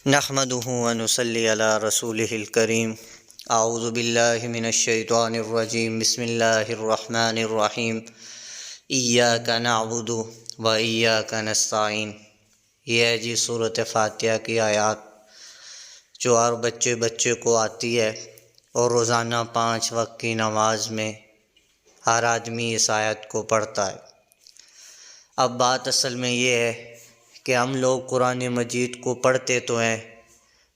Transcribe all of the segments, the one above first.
نحمده ونصلي على رسوله الكريم اعوذ باللہ من الشیطان الرجیم بسم اللہ الرحمن الرحیم ایاک نعبد و ایاک نستعین۔ یہ ہے جی سورۃ فاتحہ کی آیات جو ہر بچے کو آتی ہے اور روزانہ 5 وقت کی نماز میں ہر آدمی اس آیت کو پڑھتا ہے۔ اب بات اصل میں یہ ہے کہ ہم لوگ قرآن مجید کو پڑھتے تو ہیں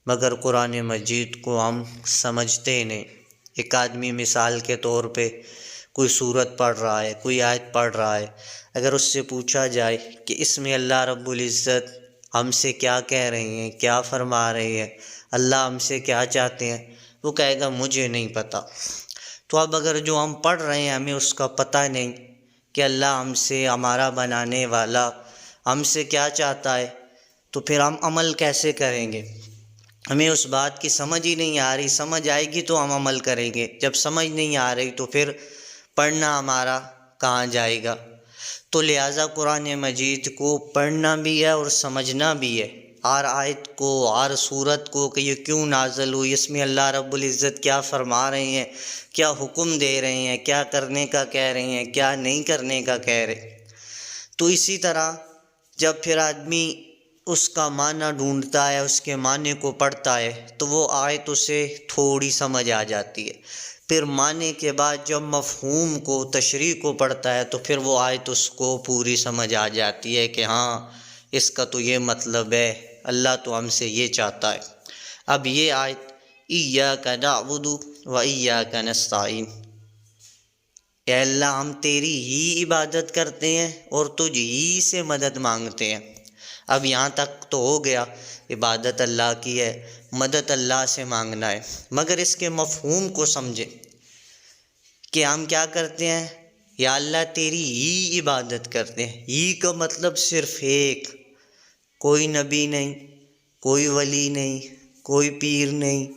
مگر قرآن مجید کو ہم سمجھتے ہی نہیں۔ ایک آدمی مثال کے طور پہ کوئی سورت پڑھ رہا ہے، کوئی آیت پڑھ رہا ہے، اگر اس سے پوچھا جائے کہ اس میں اللہ رب العزت ہم سے کیا کہہ رہے ہیں، کیا فرما رہے ہیں، اللہ ہم سے کیا چاہتے ہیں، وہ کہے گا مجھے نہیں پتہ۔ تو اب اگر جو ہم پڑھ رہے ہیں ہمیں اس کا پتہ نہیں کہ اللہ ہم سے، ہمارا بنانے والا ہم سے کیا چاہتا ہے، تو پھر ہم عمل کیسے کریں گے؟ ہمیں اس بات کی سمجھ ہی نہیں آ رہی، سمجھ آئے گی تو ہم عمل کریں گے، جب سمجھ نہیں آ رہی تو پھر پڑھنا ہمارا کہاں جائے گا؟ تو لہٰذا قرآن مجید کو پڑھنا بھی ہے اور سمجھنا بھی ہے، ہر آیت کو، ہر سورت کو کہ یہ کیوں نازل ہوئی، اس میں اللہ رب العزت کیا فرما رہے ہیں، کیا حکم دے رہے ہیں، کیا کرنے کا کہہ رہے ہیں، کیا نہیں کرنے کا کہہ رہے۔ تو اسی طرح جب پھر آدمی اس کا معنی ڈھونڈتا ہے، اس کے معنی کو پڑھتا ہے تو وہ آیت اسے تھوڑی سمجھ آ جاتی ہے۔ پھر معنی کے بعد جب مفہوم کو، تشریح کو پڑھتا ہے تو پھر وہ آیت اس کو پوری سمجھ آ جاتی ہے کہ ہاں اس کا تو یہ مطلب ہے، اللہ تو ہم سے یہ چاہتا ہے۔ اب یہ آیت ایاک نعبد و ایاک نستعین، اے اللہ ہم تیری ہی عبادت کرتے ہیں اور تجھ ہی سے مدد مانگتے ہیں۔ اب یہاں تک تو ہو گیا، عبادت اللہ کی ہے، مدد اللہ سے مانگنا ہے، مگر اس کے مفہوم کو سمجھیں کہ ہم کیا کرتے ہیں، یا اللہ تیری ہی عبادت کرتے ہیں۔ ہی کا مطلب صرف ایک، کوئی نبی نہیں، کوئی ولی نہیں، کوئی پیر نہیں،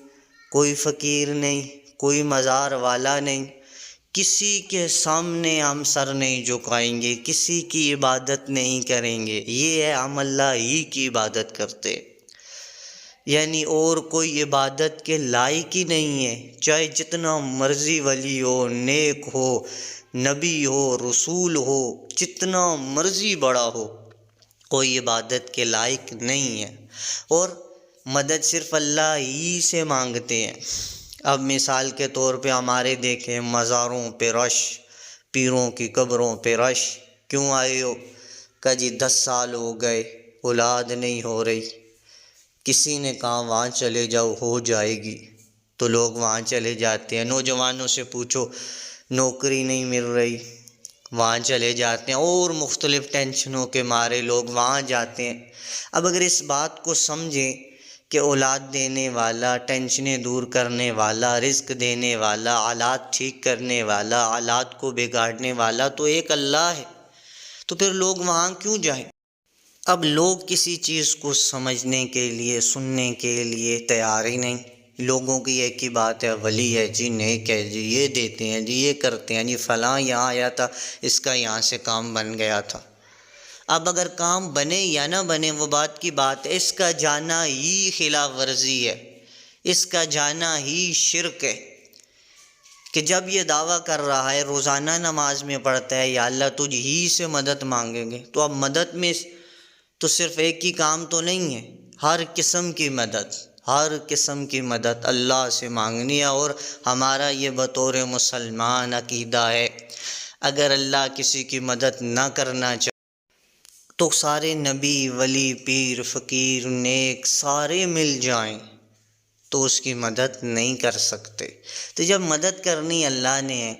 کوئی فقیر نہیں، کوئی مزار والا نہیں، کسی کے سامنے ہم سر نہیں جھکائیں گے، کسی کی عبادت نہیں کریں گے، یہ ہے ہم اللہ ہی کی عبادت کرتے، یعنی اور کوئی عبادت کے لائق ہی نہیں ہے، چاہے جتنا مرضی ولی ہو، نیک ہو، نبی ہو، رسول ہو، جتنا مرضی بڑا ہو، کوئی عبادت کے لائق نہیں ہے، اور مدد صرف اللہ ہی سے مانگتے ہیں۔ اب مثال کے طور پہ ہمارے دیکھیں مزاروں پہ رش، پیروں کی قبروں پہ رش، کیوں آئے ہو؟ کہ جی 10 سال ہو گئے اولاد نہیں ہو رہی، کسی نے کہا وہاں چلے جاؤ ہو جائے گی، تو لوگ وہاں چلے جاتے ہیں۔ نوجوانوں سے پوچھو نوکری نہیں مل رہی، وہاں چلے جاتے ہیں، اور مختلف ٹینشنوں کے مارے لوگ وہاں جاتے ہیں۔ اب اگر اس بات کو سمجھیں کہ اولاد دینے والا، ٹینشنیں دور کرنے والا، رزق دینے والا، حالات ٹھیک کرنے والا، حالات کو بگاڑنے والا تو ایک اللہ ہے، تو پھر لوگ وہاں کیوں جائیں؟ اب لوگ کسی چیز کو سمجھنے کے لیے، سننے کے لیے تیار ہی نہیں۔ لوگوں کی ایک ہی بات ہے، ولی ہے جی، نیک ہے جی، یہ دیتے ہیں جی، یہ کرتے ہیں جی، فلاں یہاں آیا تھا، اس کا یہاں سے کام بن گیا تھا۔ اب اگر کام بنے یا نہ بنے وہ بات کی بات ہے، اس کا جانا ہی خلاف ورزی ہے، اس کا جانا ہی شرک ہے کہ جب یہ دعویٰ کر رہا ہے، روزانہ نماز میں پڑھتا ہے یا اللہ تجھ ہی سے مدد مانگیں گے، تو اب مدد میں تو صرف ایک ہی کام تو نہیں ہے، ہر قسم کی مدد، ہر قسم کی مدد اللہ سے مانگنی ہے۔ اور ہمارا یہ بطور مسلمان عقیدہ ہے، اگر اللہ کسی کی مدد نہ کرنا چاہے تو سارے نبی، ولی، پیر، فقیر، نیک سارے مل جائیں تو اس کی مدد نہیں کر سکتے۔ تو جب مدد کرنی اللہ نے ہے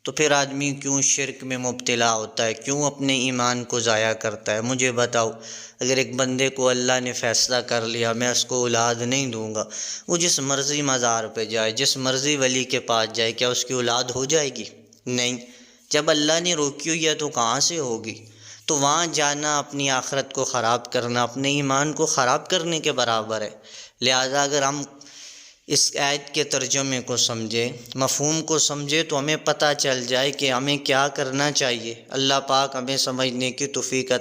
تو پھر آدمی کیوں شرک میں مبتلا ہوتا ہے، کیوں اپنے ایمان کو ضائع کرتا ہے؟ مجھے بتاؤ، اگر ایک بندے کو اللہ نے فیصلہ کر لیا میں اس کو اولاد نہیں دوں گا، وہ جس مرضی مزار پہ جائے، جس مرضی ولی کے پاس جائے، کیا اس کی اولاد ہو جائے گی؟ نہیں۔ جب اللہ نے روکی ہوئی ہے تو کہاں سے ہوگی؟ تو وہاں جانا اپنی آخرت کو خراب کرنا، اپنے ایمان کو خراب کرنے کے برابر ہے۔ لہٰذا اگر ہم اس آیت کے ترجمے کو سمجھیں، مفہوم کو سمجھیں، تو ہمیں پتہ چل جائے کہ ہمیں کیا کرنا چاہیے۔ اللہ پاک ہمیں سمجھنے کی توفیق عطا